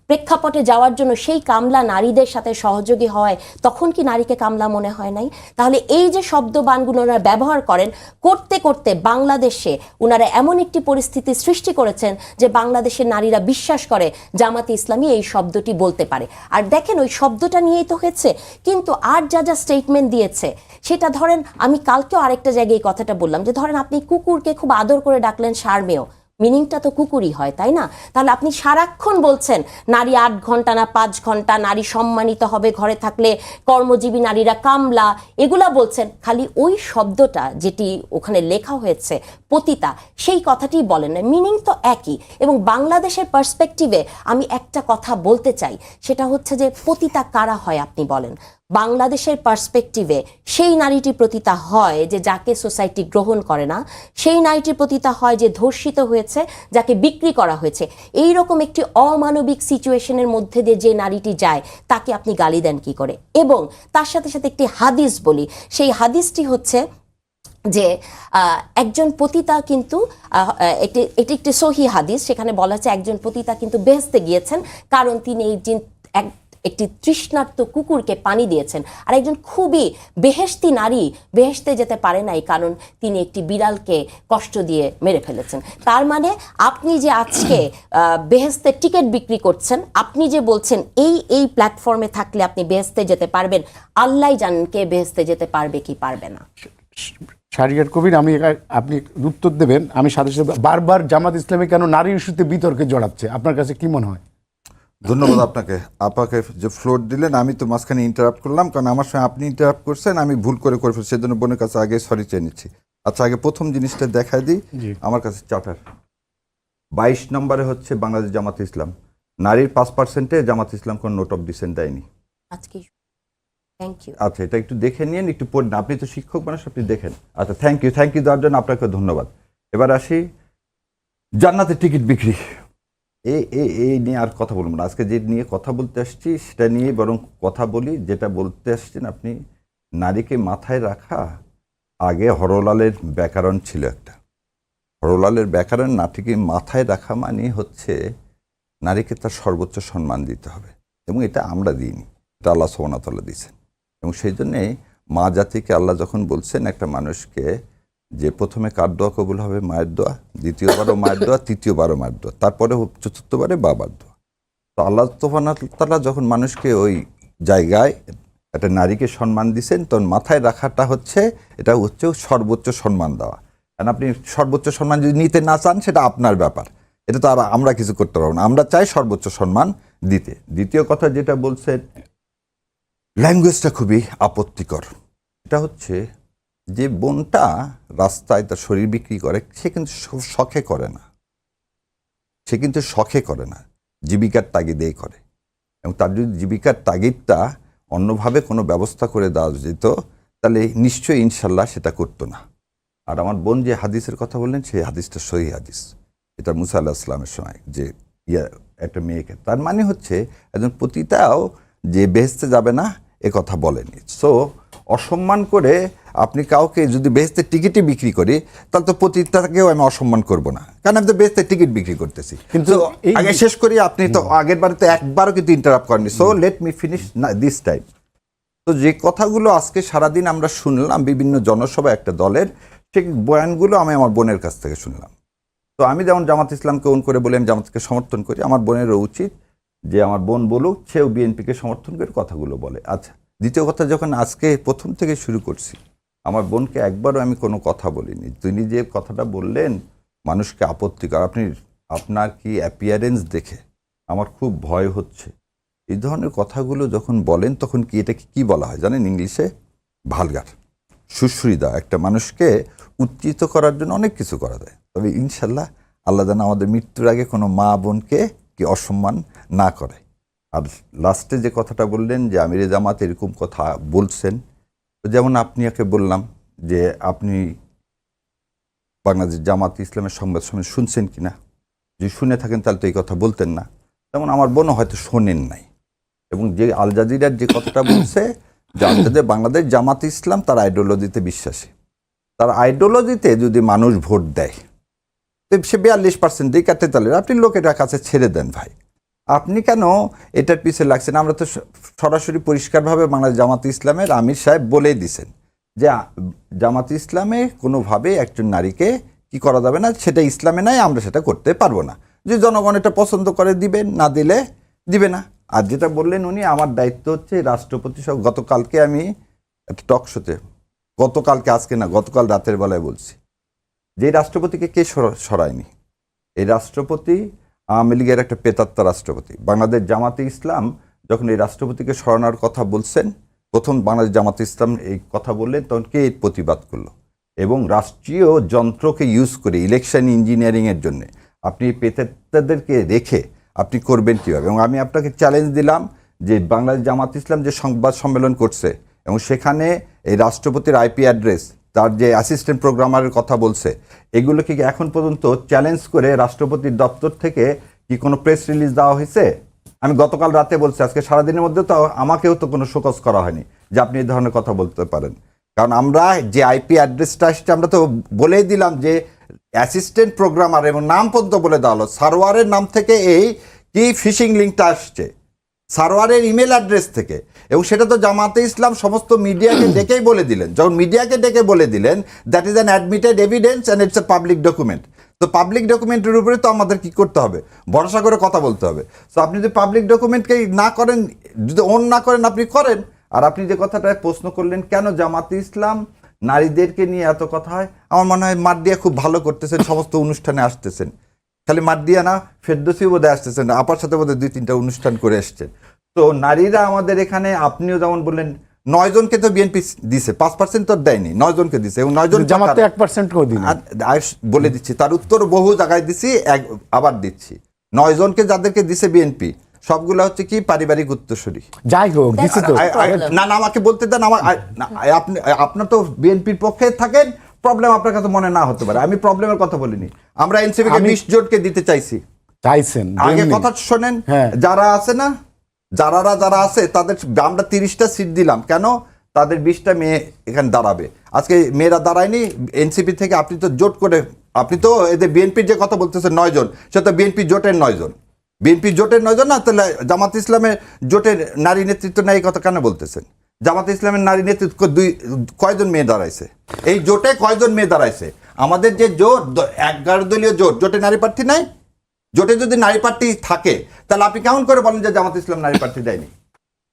প্রেক্ষাপটে যাওয়ার জন্য, সেই কামলা নারীদের সাথে সহযোগী হয়, তখন কি নারীকে কামলা মনে হয় নাই? তাহলে এই যে শব্দবাণগুলো ওনারা ব্যবহার করেন, করতে করতে বাংলাদেশে ওনারা এমন একটি পরিস্থিতি সৃষ্টি করেছেন যে বাংলাদেশের নারীরা বিশ্বাস করে জামাতে ইসলামী এই শব্দটি বলতে পারে। আর দেখেন ওই শব্দটা নিয়েই তো হয়েছে, কিন্তু আর যা স্টেটমেন্ট দিয়েছে সেটা ধরেন, আমি কালকেও আরেকটা জায়গায় এই কথাটা বললাম যে ধরেন আপনি কুকুরকে খুব আদর করে ডাকলেন শারমেয়, মিনিংটা তো কুকুরই হয়, তাই না? তাহলে আপনি সারাক্ষণ বলছেন নারী 8 ঘন্টা না 5 ঘন্টা, নারী সম্মানিত হবে ঘরে থাকলে, কর্মজীবী নারীরা কামলা, এগুলা বলছেন, খালি ওই শব্দটা যেটি ওখানে লেখা হয়েছে পতিতা, সেই কথাটি বলেন না, মিনিং তো একই। এবং বাংলাদেশের পার্সপেক্টিভে আমি একটা কথা বলতে চাই, সেটা হচ্ছে যে পতিতা কারা হয় আপনি বলেন? বাংলাদেশের পার্সপেক্টিভে সেই নারীটি পতিতা হয় যে যাকে সোসাইটি গ্রহণ করে না, সেই নারীটি পতিতা হয় যে ধর্ষিত হয়েছে, যাকে বিক্রি করা হয়েছে। এই রকম একটি অমানবিক সিচুয়েশনের মধ্যে দিয়ে যে নারীটি যায়, তাকে আপনি গালি দেন কি করে? এবং তার সাথে সাথে একটি হাদিস বলি, সেই হাদিসটি হচ্ছে যে একজন পতিতা কিন্তু এটি একটি সহি হাদিস, সেখানে বলা হচ্ছে একজন পতিতা কিন্তু বেহেশতে গিয়েছেন, কারণ তিনি একটি তৃষ্ণার্ত কুকুরকে পানি দিয়েছেন, আর একজন খুবই বেহেশতি নারী বেহেশতে যেতে পারে নাই কারণ তিনি একটি বিড়ালকে কষ্ট দিয়ে মেরে ফেলেছেন। তার মানে আপনি যে আজকে বেহেশতের টিকিট বিক্রি করছেন, আপনি যে বলছেন এই প্ল্যাটফর্মে থাকলে আপনি বেহেশতে যেতে পারবেন, আল্লাহ জানেন কে বেহেশতে যেতে পারবে কি পারবে না। শাহরিয়ার কবির, আপনি উত্তর দেবেন। আমি সাথে সাথে বারবার জামাত ইসলামী কেন নারী ইস্যুতে বিতর্কে জড়াচ্ছে, আপনার কাছে কি মনে হয়? ধন্যবাদ আপনাকে যে ফ্লোর দিলেন। আমি তো মাঝখানে ইন্টারাপ্ট করলাম, কারণ আমার সঙ্গে আপনি ইন্টারাপ্ট করছেন, আমি ভুল করে ফেলছি, সেজন্য বোনের কাছে আগে সরি চেয়ে নিচ্ছি। আচ্ছা, আগে প্রথম জিনিসটা দেখাই দিই। আমার কাছে চার্টার 22 নম্বরে হচ্ছে বাংলাদেশ জামাত ইসলাম, নারীর 5%-এ জামাত ইসলাম কোনো নোট অফ ডিসেন্ট দেয়নি আজকে। Thank you. আচ্ছা, এটা একটু দেখে নিন, একটু পড়ুন, আপনি তো শিক্ষক মানুষ, আপনি দেখেন। আচ্ছা, থ্যাংক ইউ দেওয়ার জন্য আপনাকে ধন্যবাদ। এবার আসি জান্নাতের টিকিট বিক্রি, এই নিয়ে আর কথা বলবো না। আজকে যে নিয়ে কথা বলতে আসছি সেটা নিয়ে বরং কথা বলি। যেটা বলতে আসছেন আপনি, নারীকে মাথায় রাখা, আগে হরলালের ব্যাকরণ ছিল একটা, হরলালের ব্যাকরণ নাটিকে মাথায় রাখা মানে হচ্ছে নারীকে তার সর্বোচ্চ সম্মান দিতে হবে, এবং এটা আমরা দিইনি, এটা আল্লাহ সুবহানাহু ওয়া তাআলা দিয়েছেন। এবং সেই জন্যে মা জাতিকে আল্লাহ যখন বলছেন একটা মানুষকে যে প্রথমে কার দোয়া কবুল হবে, মায়ের দোয়া, দ্বিতীয়বারও মায়ের দোয়া, তৃতীয়বারও মায়ের দোয়া, তারপরে চতুর্থবারে বাবার দোয়া। তো আল্লাহ সুবহানাহু ওয়া তাআলা যখন মানুষকে ওই জায়গায় একটা নারীকে সম্মান দিচ্ছেন, তখন মাথায় রাখাটা হচ্ছে এটা হচ্ছে সর্বোচ্চ সম্মান দেওয়া। কারণ আপনি সর্বোচ্চ সম্মান যদি নিতে না চান সেটা আপনার ব্যাপার, এটা তো আর আমরা কিছু করতে পারবো না। আমরা চাই সর্বোচ্চ সম্মান দিতে। দ্বিতীয় কথা যেটা বলছেন, ল্যাঙ্গুয়েজটা খুবই আপত্তিকর। এটা হচ্ছে যে বোনটা রাস্তায় তার শরীর বিক্রি করে, সে কিন্তু শখে করে না, সে কিন্তু শখে করে না, জীবিকার তাগিদেই করে। এবং তার যদি জীবিকার তাগিদটা অন্যভাবে কোনো ব্যবস্থা করে দেওয়া যেত, তাহলে নিশ্চয়ই ইনশাল্লাহ সেটা করতো না। আর আমার বোন যে হাদিসের কথা বললেন, সেই হাদিসটা সহিহ হাদিস, এটা মুসা আলাইহিস সালামের সময় যে একটা মেয়েকে, তার মানে হচ্ছে একজন পতিতাও যে বেহেশতে যাবে না এ কথা বলেনি। সো অসম্মান করে আপনি কাউকে যদি বেহেশতের টিকিটই বিক্রি করি, তাহলে তো পতিতাকেও আমি অসম্মান করব না, কারণ আমি তো বেহেশতের টিকিট বিক্রি করতেছি। কিন্তু আগে শেষ করি, আপনি তো আগের বারে তো একবারও কিন্তু ইন্টারাপ্ট করেননি। So let me finish this time. তো যে কথাগুলো আজকে সারাদিন আমরা শুনলাম বিভিন্ন জনসভা একটা দলের, সেই বয়ানগুলো আমি আমার বোনের কাছ থেকে শুনলাম। তো আমি যেমন জামাত ইসলামকে ওন করে বলি আমি জামাতকে সমর্থন করি, আমার বোনেরও উচিত যে আমার বোন বলুক সেও বিএনপিকে সমর্থন করে কথাগুলো বলে। আচ্ছা, দ্বিতীয় কথা, যখন আজকে প্রথম থেকে শুরু করছি, আমার বোনকে একবারও আমি কোনো কথা বলিনি। তিনি যে কথাটা বললেন মানুষকে আপত্তিকর, আপনার কি অ্যাপিয়ারেন্স দেখে আমার খুব ভয় হচ্ছে, এই ধরনের কথাগুলো যখন বলেন তখন কি এটাকে কি বলা হয় জানেন ইংলিশে? ভালগার, সুশ্রীদা। একটা মানুষকে উত্তেজিত করার জন্য অনেক কিছু করা যায়, তবে ইনশাল্লাহ আল্লাহ যেন আমাদের মৃত্যুর আগে কোনো মা বোনকে কি অসম্মান না করে। আর লাস্টে যে কথাটা বললেন যে আমিরে জামাত এরকম কথা বলছেন, যেমন আপনাকে বললাম যে আপনি বাংলাদেশ জামাত ইসলামের সংবাদ সম্মেলন শুনছেন কিনা, যদি শুনে থাকেন তাহলে তো এই কথা বলতেন না। তেমন আমার বোনও হয়তো শোনেন নাই। এবং যে আল জাজিরার যে কথাটা বলছে যে বাংলাদেশ জামাত ইসলাম তার আইডিওলজিতে বিশ্বাসী, তার আইডিওলজিতে যদি মানুষ ভোট দেয় সে 42% দিক 43, আপনি লোকেটার কাছে ছেড়ে দেন ভাই, আপনি কেন এটার পিছিয়ে লাগছেন? আমরা তো সরাসরি পরিষ্কারভাবে বাংলাদেশ জামাত ইসলামের আমির সাহেব বলেই দিছেন যে জামাত ইসলামে কোনোভাবে একজন নারীকে কি করা যাবে না, সেটা ইসলামে নাই, আমরা সেটা করতে পারবো না। যে জনগণ এটা পছন্দ করে দিবেন, না দিলে দিবে না। আর যেটা বললেন উনি, আমার দায়িত্ব হচ্ছে রাষ্ট্রপতি সহ, গতকালকে আমি একটা টক শোতে, গতকালকে আজকে না, গতকাল রাতের বেলায় বলছি যে রাষ্ট্রপতিকে কে সরায়নি, এই রাষ্ট্রপতি আওয়ামী লীগের একটা পেতাত্তা রাষ্ট্রপতি। বাংলাদেশ জামাতে ইসলাম যখন এই রাষ্ট্রপতিকে সরানোর কথা বলছেন, প্রথম বাংলাদেশ জামাতে ইসলাম এই কথা বললেন, তখন কে এর প্রতিবাদ করলো? এবং রাষ্ট্রীয় যন্ত্রকে ইউজ করে ইলেকশন ইঞ্জিনিয়ারিংয়ের জন্য আপনি পেতাত্তাদেরকে রেখে আপনি করবেন কীভাবে? এবং আমি আপনাকে চ্যালেঞ্জ দিলাম যে বাংলাদেশ জামাত ইসলাম যে সংবাদ সম্মেলন করছে এবং সেখানে এই রাষ্ট্রপতির আইপি অ্যাড্রেস, তার যে অ্যাসিস্ট্যান্ট প্রোগ্রামারের কথা বলছে, এগুলোকে কি এখন পর্যন্ত চ্যালেঞ্জ করে রাষ্ট্রপতির দপ্তর থেকে কি কোনো প্রেস রিলিজ দেওয়া হয়েছে? আমি গতকাল রাতে বলছি, আজকে সারাদিনের মধ্যে তো আমাকেও তো কোনো শোকজ করা হয়নি যে আপনি এই ধরনের কথা বলতে পারেন। কারণ আমরা যে আইপি অ্যাড্রেসটা আসছে আমরা তো বলেই দিলাম যে অ্যাসিস্ট্যান্ট প্রোগ্রামার, এবং নাম পর্যন্ত বলে দেওয়া হলো, সার্ভারের নাম থেকে এই কি ফিশিং লিঙ্কটা আসছে, সারোয়ারের ইমেল অ্যাড্রেস থেকে, এবং সেটা তো জামাতে ইসলাম সমস্ত মিডিয়াকে ডেকেই বলে দিলেন। যখন মিডিয়াকে ডেকে বলে দিলেন, that is an admitted evidence and it's a public document. তো পাবলিক ডকুমেন্টের উপরে তো আমাদের কি করতে হবে, ভরসা করে কথা বলতে হবে। তো আপনি যদি পাবলিক ডকুমেন্টকে না করেন, যদি অন না করেন, আপনি করেন। আর আপনি যে কথাটা প্রশ্ন করলেন কেন জামাতে ইসলাম নারীদেরকে নিয়ে এত কথা হয়, আমার মনে হয় মাড্ডিয়া খুব ভালো করতেছেন, সমস্ত অনুষ্ঠানে আসতেছেন। খালি মাড্ডিয়া না, ফেরদৌসি বোধহয় আসতেছেন, আপার সাথে বোধহয় 2-3টা অনুষ্ঠান করে এসছেন। তো নারীরা আমাদের এখানে, আপনিও যেমন বললেন 9 জনকে তো বিএনপি দিছে, 5% তো দেয়নি, 9 জনকে দিছে, এবং 9 জন জামাতে 1% করে দিন। বলে দিচ্ছি, তার উত্তর বহু জায়গায় দিচ্ছি, আবার দিচ্ছি। 9 জনকে যাদেরকে দিছে বিএনপি, সবগুলো হচ্ছে কি পারিবারিক উত্তরসূরি। যাই হোক, দিছি তো। না না, আমাকে বলতে দেন। আপনার তো বিএনপির পক্ষে থাকেন, প্রবলেম আপনার কাছে মনে না হতে পারে। আমি প্রবলেমের কথা বলিনি। আমরা এনসিপিকে 20 জোটকে দিতে চাইছেন, আগে কথা শোনেন। যারা আছে না, যারা আছে তাদের আমরা 30টা সিট দিলাম, কেন? তাদের 20টা মেয়ে এখানে দাঁড়াবে। আজকে মেয়েরা দাঁড়ায়নি এনসিপি থেকে। আপনি তো জোট করে, আপনি তো এদের বিএনপির যে কথা বলতেছেন 9 জন, সে তো বিএনপি জোটের 9 জন, বিএনপি জোটের 9 জন না। তাহলে জামাত ইসলামের জোটের নারী নেতৃত্ব নেই, এই কথা কেন বলতেছেন? জামাত ইসলামের নারী নেতৃত্ব কয়জন মেয়ে দাঁড়াইছে? এই জোটে কয়জন মেয়ে দাঁড়াইছে? আমাদের যে জোট 11 দলীয় জোট, জোটে নারী প্রার্থী নাই। জোটে যদি নারী প্রার্থী থাকে, তাহলে আপনি কেমন করে বলেন যে জামাত ইসলাম নারী প্রার্থী দেয়নি?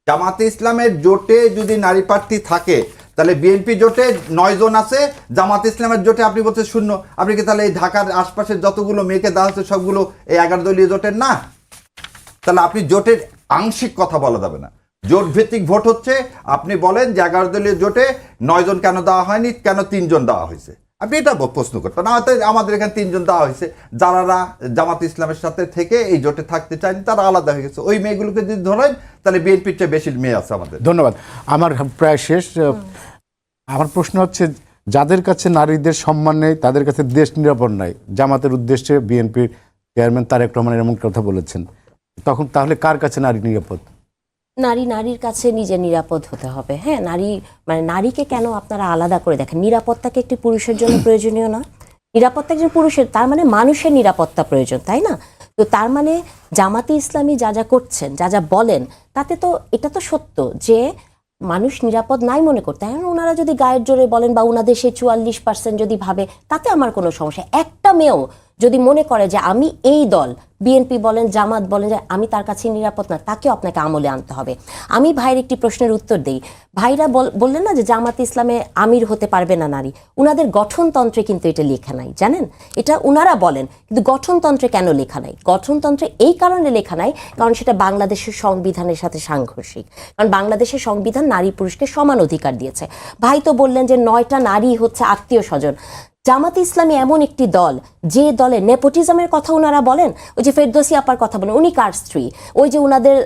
জামাতে ইসলামের জোটে যদি নারী প্রার্থী থাকে, তাহলে বিএনপি জোটে 9 জন আছে, জামাত ইসলামের জোটে আপনি বলছেন 0। আপনি কি তাহলে এই ঢাকার আশপাশের যতগুলো মেয়েকে দেওয়া হচ্ছে সবগুলো এই 11 দলীয় জোটের না? তাহলে আপনি জোটের আংশিক কথা বলা যাবে না। জোট ভিত্তিক ভোট হচ্ছে, আপনি বলেন যে 11 দলীয় জোটে 9 জন কেন দেওয়া হয়নি, কেন 3 জন দেওয়া হয়েছে? আপনি এটা প্রশ্ন করতেন। আমাদের এখানে 3 জন দেওয়া হয়েছে, যারা জামাত ইসলামের সাথে থেকে এই জোটে থাকতে চায়নি, তারা আলাদা হয়ে গেছে। ওই মেয়েগুলোকে যদি ধরেন, তাহলে বিএনপির চেয়ে বেশি মেয়ে আছে আমাদের। ধন্যবাদ। আমার প্রায় শেষ। আমার প্রশ্ন হচ্ছে, যাদের কাছে নারীদের সম্মান নেই, তাদের কাছে দেশ নিরাপদ নাই, জামাতের উদ্দেশ্যে বিএনপির চেয়ারম্যান তারেক রহমান এমন কথা বলেছেন, তখন তাহলে কার কাছে নারী নিরাপদ? নারীর কাছে নিজে নিরাপদ হতে হবে। হ্যাঁ, নারীকে কেন আপনারা আলাদা করে দেখেন? নিরাপত্তাকে একটি পুরুষের জন্য প্রয়োজনীয় না? নিরাপত্তা একজন পুরুষের, তার মানে মানুষের নিরাপত্তা প্রয়োজন, তাই না? তো তার মানে জামাতে ইসলামী যা করছেন, যা বলেন, তাতে তো এটা তো সত্য যে মানুষ নিরাপদ নাই মনে করতে। ওনারা যদি গায়ের জোরে বলেন বা ওনাদের সেই 44% যদি ভাবে, তাতে আমার কোনো সমস্যা। একটা মেয়েও যদি মনে করে যে আমি এই দল, বিএনপি বলেন, জামাত বলেন, যে আমি তার কাছে নিরাপদ না, তাকেও আপনাকে আমলে আনতে হবে। আমি ভাইয়ের একটি প্রশ্নের উত্তর দেই। ভাইরা বললেন না যে জামাত ইসলামে আমির হতে পারবে না নারী। উনাদের গঠনতন্ত্রে কিন্তু এটা লেখা নাই, জানেন? এটা উনারা বলেন, কিন্তু গঠনতন্ত্রে কেন লেখা নাই? গঠনতন্ত্রে এই কারণে লেখা নাই, কারণ সেটা বাংলাদেশের সংবিধানের সাথে সাংঘর্ষিক। কারণ বাংলাদেশের সংবিধান নারী পুরুষকে সমান অধিকার দিয়েছে। ভাই তো বললেন যে 9টা নারী হচ্ছে আত্মীয় স্বজন। জামাতে ইসলামী এমন একটি দল, যে দলে নেপোটিজমের কথা ওনারা বলেন। ওই যে ফেরদৌসি আপার কথা বলেন, উনি কার স্ত্রী? ওই যে ওনাদের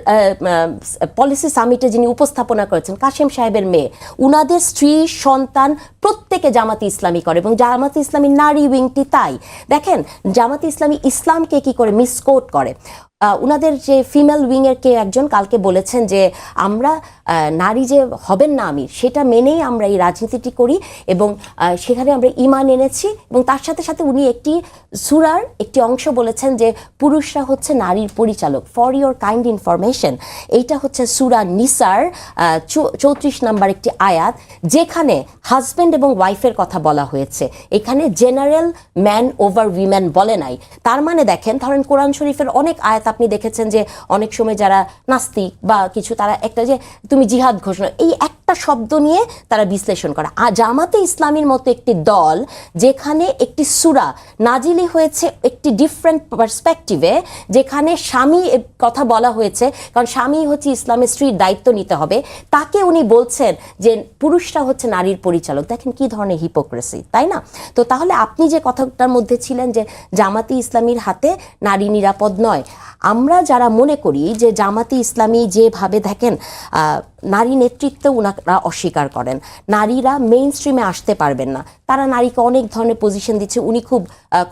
পলিসি সামিটে যিনি উপস্থাপনা করেছেন, কাশেম সাহেবের মেয়ে, উনাদের স্ত্রী সন্তান প্রত্যেকে জামাতে ইসলামী করে, এবং জামাতে ইসলামী নারী উইংটি তাই। দেখেন জামাতে ইসলামী ইসলামকে কি করে মিসকোট করে। উনাদের যে ফিমেল উইংয়ের কে একজন কালকে বলেছেন যে আমরা নারী যে হবেন না আমির, সেটা মেনেই আমরা এই রাজনীতিটি করি, এবং সেখানে আমরা ঈমান এনেছি। এবং তার সাথে সাথে উনি একটি সূরার একটি অংশ বলেছেন যে পুরুষরা হচ্ছে নারীর পরিচালক। ফর ইওর কাইন্ড ইনফরমেশন, এইটা হচ্ছে সূরা নিসার 34 নম্বর একটি আয়াত, যেখানে হাজব্যান্ড এবং ওয়াইফের কথা বলা হয়েছে। এখানে জেনারেল ম্যান ওভার উইমেন বলে নাই। তার মানে দেখেন, ধরেন কোরআন শরীফের অনেক আয়াত আপনি দেখেছেন যে অনেক সময় যারা নাস্তিক বা কিছু, তারা একটা যে তুমি জিহাদ ঘোষণা, এই একটা শব্দ নিয়ে তারা বিশ্লেষণ করে। আর জামাতে ইসলামীর মতো একটি দল, যেখানে একটি সূরা নাজিলি হয়েছে একটি ডিফারেন্ট পার্সপেক্টিভে, যেখানে স্বামী কথা বলা হয়েছে, কারণ স্বামী হচ্ছে ইসলামের স্ত্রীর দায়িত্ব নিতে হবে, তাকে উনি বলছেন যে পুরুষরা হচ্ছে নারীর পরিচালক। দেখেন কি ধরনের হিপোক্রেসি, তাই না? তো তাহলে আপনি যে কথাটার মধ্যে ছিলেন যে জামাতে ইসলামীর হাতে নারী নিরাপদ নয়, আমরা যারা মনে করি যে জামাতে ইসলামী যেভাবে দেখেন নারী নেতৃত্ব ওনারা অস্বীকার করেন, নারীরা মেইন স্ট্রিমে আসতে পারবেন না, তারা নারীকে অনেক ধরনের পজিশন দিচ্ছে। উনি খুব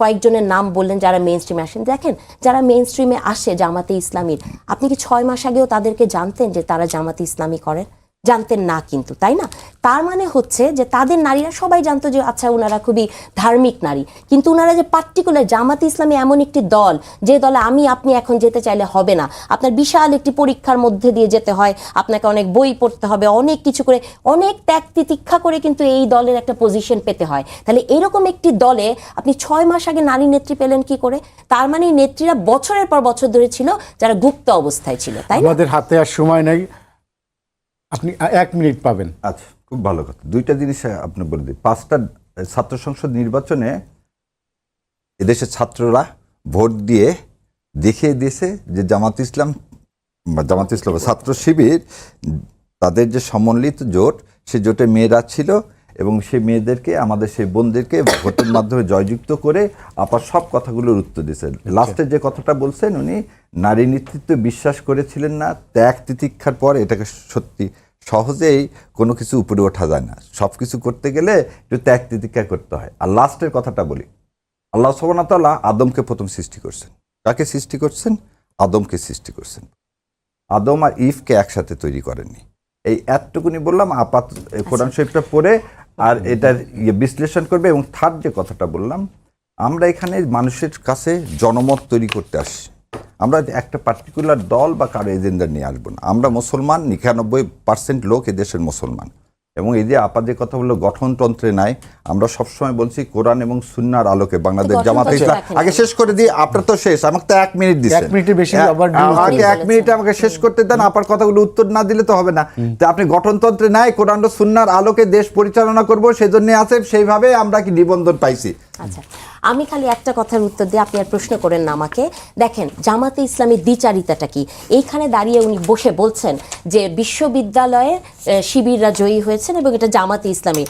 কয়েকজনের নাম বললেন যারা মেইন স্ট্রিমে আসেন। দেখেন যারা মেইন স্ট্রিমে আসে জামাতে ইসলামীর, আপনি কি 6 মাস আগেও তাদেরকে জানতেন যে তারা জামাতে ইসলামী করেন? জানতেন না কিন্তু, তাই না? তার মানে হচ্ছে যে তাদের নারীরা সবাই জানতো যে আচ্ছা ওনারা খুবই ধার্মিক নারী, কিন্তু ওনারা যে পার্টিকুলার জামাতে ইসলামী এমন একটি দল, যে দলে আমি আপনি এখন যেতে চাইলে হবে না, আপনার বিশাল একটি পরীক্ষার মধ্যে দিয়ে যেতে হয়, আপনাকে অনেক বই পড়তে হবে, অনেক কিছু করে, অনেক ত্যাগ তিতিক্ষা করে কিন্তু এই দলের একটা পজিশন পেতে হয়। তাহলে এরকম একটি দলে আপনি 6 মাস আগে নারী নেত্রী পেলেন কি করে? তার মানে এই নেত্রীরা বছরের পর বছর ধরে ছিল যারা গুপ্ত অবস্থায় ছিল, তাই না? আমাদের হাতে আর সময় নেই, আপনি 1 মিনিট পাবেন। আচ্ছা, খুব ভালো কথা। দুইটা জিনিস আপনি বলে দিই। 5টা ছাত্র সংসদ নির্বাচনে এদেশের ছাত্ররা ভোট দিয়ে দেখিয়ে দিয়েছে যে জামাত ইসলাম ছাত্র শিবির, তাদের যে সমন্বিত জোট, সে জোটে মেয়েরা ছিল এবং সেই মেয়েদেরকে, আমাদের সেই বোনদেরকে ভোটের মাধ্যমে জয়যুক্ত করে আপার সব কথাগুলোর উত্তর দিয়েছেন। লাস্টে যে কথাটা বলছেন, উনি নারী নেতৃত্বে বিশ্বাস করেছিলেন না, ত্যাগ তিতিক্ষার পর এটাকে সত্যি সহজেই কোনো কিছু উপরে ওঠা যায় না, সব কিছু করতে গেলে একটু ত্যাগ তিতিক্ষা করতে হয়। আর লাস্টের কথাটা বলি, আল্লাহ সুবহানাহু ওয়া তাআলা আদমকে প্রথম সৃষ্টি করছেন। কাকে সৃষ্টি করছেন? আদমকে সৃষ্টি করছেন। আদম আর ইভকে একসাথে তৈরি করেননি। এই এতটুকুনি বললাম, আপাত কোরআন শরীফটা পড়ে আর এটার বিশ্লেষণ করবে। এবং থার্ড যে কথাটা বললাম, আমরা এখানে মানুষের কাছে জনমত তৈরি করতে আসছি। আমরা একটা পার্টিকুলার দল বা কারো এজেন্ডা নিয়ে আসবো না। আমরা মুসলমান, 99% লোক এদেশের মুসলমান। এবং এই যে আপা যে কথা বললো গঠনতন্ত্রে নাই, আমরা সবসময় বলছি কোরআন এবং সুন্নাহর আলোকে বাংলাদেশ জামাতে ইসলাম। আগে শেষ করে দিই, আপনার তো শেষ, আমাকে তো 1 মিনিট দিচ্ছেন। 1 মিনিটের বেশি আবার আমাকে 1 মিনিটে আমাকে শেষ করতে দেন, আপার কথাগুলো উত্তর না দিলে তো হবে না। তো আপনি গঠনতন্ত্রে নাই, কোরআন ও সুন্নাহর আলোকে দেশ পরিচালনা করব, সেজন্য আছে, সেইভাবে আমরা কি নিবন্ধন পাইছি। আচ্ছা, আমি খালি একটা কথার উত্তর দিয়ে, আপনি আর প্রশ্ন করেন না আমাকে। দেখেন জামাতে ইসলামীর দ্বিচারিতাটা কি? এইখানে দাঁড়িয়ে উনি বসে বলছেন যে বিশ্ববিদ্যালয়ে শিবিররা জয়ী হয়েছেন এবং এটা জামাতে ইসলামী।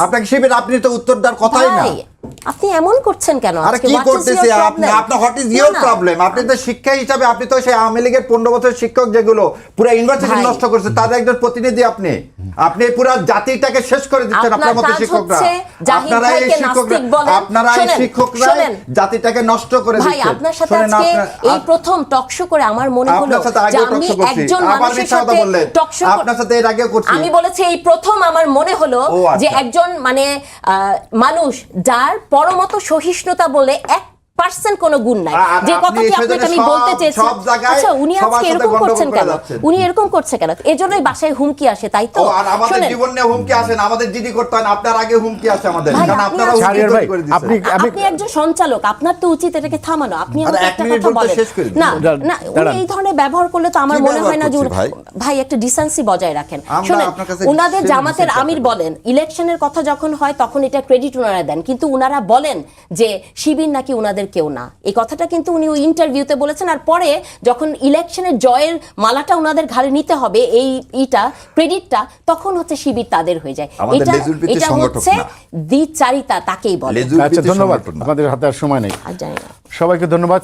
আপনাকে শিবির, আপনি তো উত্তর দেওয়ার কথাই না। আপনি এমন করছেন কেন? আরে কি করতেছে আপনি? আপনার হোয়াট ইজ ইওর প্রবলেম? আপনি তো শিক্ষা হিসাবে, আপনি তো সেই আওয়ামী লীগের 15 বছরের শিক্ষক যেগুলো পুরো ইউনিভার্সিটি নষ্ট করেছে, তাদের একজন প্রতিনিধি আপনি। আপনি পুরো জাতিটাকে শেষ করে দিচ্ছেন আপনার মতো শিক্ষকরা। আপনারা এই শিক্ষকরা জাতিটাকে নষ্ট করে দিচ্ছেন। ভাই, আপনার সাথে আজকে এই প্রথম টকশো করে আমার মনে হলো যে আমি একজন মানুষের সাথে টকশো, আপনার সাথে এর আগেও করছি। আমি বলেছি এই প্রথম আমার মনে হলো যে একজন মানে মানুষ যার পরমত সহিষ্ণুতা বলে 1% কোনো গুণ নাই, যে কথাটি আপনাকে আমি বলতে চেয়েছি। আচ্ছা, উনি আজকে এরকম করছেন কেন? উনি এরকম করছে কেন? এজন্যই বাসায় হুমকি আসে, তাই তো? আর আমাদের জীবন নিয়ে হুমকি আসে না, আমাদের জিডি করতে হয় না, আপনার আগে হুমকি আসে আমাদের, কারণ আপনারা হুমকি তৈরি করে দিয়েছেন। আপনি একজন সঞ্চালক, আপনার তো উচিত এটাকে থামানো। আপনি আমাকে একটা কথা বলেন না, না, উনি এই ধরনের ব্যবহার করলে তো আমার মনে হয় না যে ভাই একটা ডিসেন্সি বজায় রাখেন। শুনেন, ওনাদের জামাতের আমির বলেন ইলেকশনের কথা যখন হয় তখন এটা ক্রেডিট ওনারা দেন, কিন্তু ওনারা বলেন যে শিবির নাকি ওনাদের কেউ না। এই কথাটা কিন্তু উনি ওই ইন্টারভিউতে বলেছেন। আর পরে যখন ইলেকশনের জয়ের মালাটা ওনাদের ঘাড়ে নিতে হবে, এই ক্রেডিটটা, তখন হচ্ছে শিবির তাদের হয়ে যায়। এটা হচ্ছে দ্বিচারিতা, তাকেই বলে। আচ্ছা, ধন্যবাদ। আমাদের হাতে আর সময় নেই। আর জানি না। সবাইকে ধন্যবাদ।